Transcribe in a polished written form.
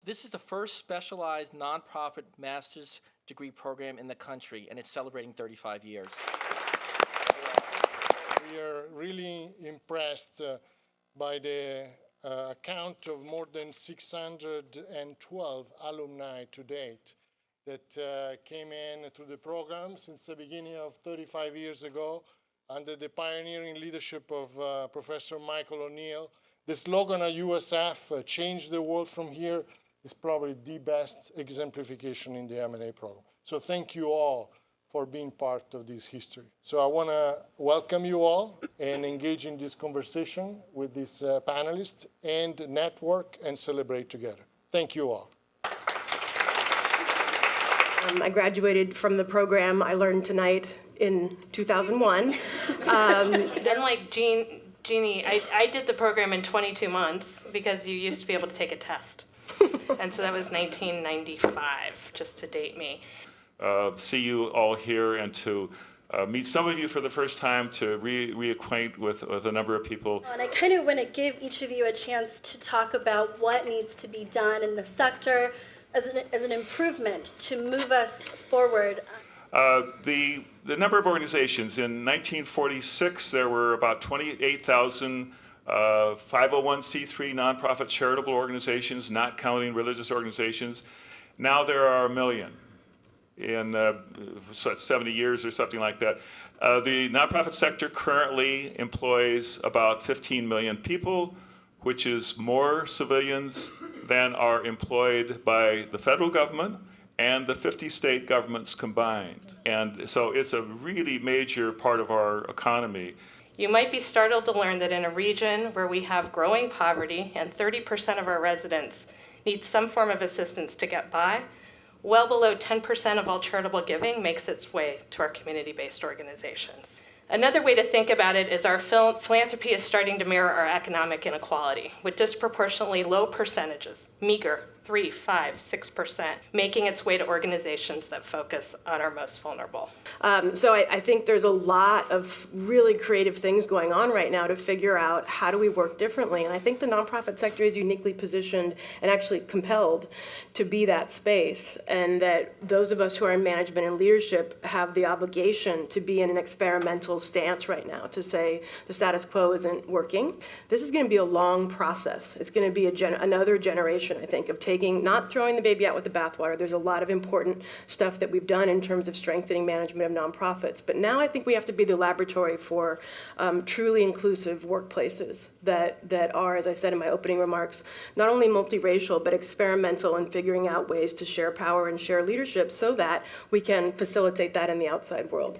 This is the first specialized nonprofit master's degree program in the country, and it's celebrating 35 years. We are really impressed by the account of more than 612 alumni to date that came in to the program since the beginning of 35 years ago under the pioneering leadership of Professor Michael O'Neill. The slogan at USF, change the world from here, is probably the best exemplification in the M&A program. So thank you all for being part of this history. So I want to welcome you all and engage in this conversation with these panelists and network and celebrate together. Thank you all. I graduated from the program I learned tonight in 2001. Unlike Jeannie, I did the program in 22 months because you used to be able to take a test. And so that was 1995, just to date me. See you all here and to meet some of you for the first time, to reacquaint with a number of people. And I kind of want to give each of you a chance to talk about what needs to be done in the sector as an improvement to move us forward. The number of organizations, in 1946 there were about 28,000 501c3 nonprofit charitable organizations, not counting religious organizations. Now there are 1 million. In so that's 70 years or something like that. The nonprofit sector currently employs about 15 million people, which is more civilians than are employed by the federal government and the 50 state governments combined. And so it's a really major part of our economy. You might be startled to learn that in a region where we have growing poverty and 30% of our residents need some form of assistance to get by, well below 10% of all charitable giving makes its way to our community-based organizations. Another way to think about it is our philanthropy is starting to mirror our economic inequality, with disproportionately low percentages, meager 3, 5, 6%, making its way to organizations that focus on our most vulnerable. So I think there's a lot of really creative things going on right now to figure out how do we work differently. And I think the nonprofit sector is uniquely positioned and actually compelled to be that space. And that those of us who are in management and leadership have the obligation to be in an experimental stance right now to say the status quo isn't working. This is going to be a long process. It's going to be another generation, I think, of not throwing the baby out with the bathwater. There's a lot of important stuff that we've done in terms of strengthening management of nonprofits. But now I think we have to be the laboratory for truly inclusive workplaces that are, as I said in my opening remarks, not only multiracial, but experimental in figuring out ways to share power and share leadership so that we can facilitate that in the outside world.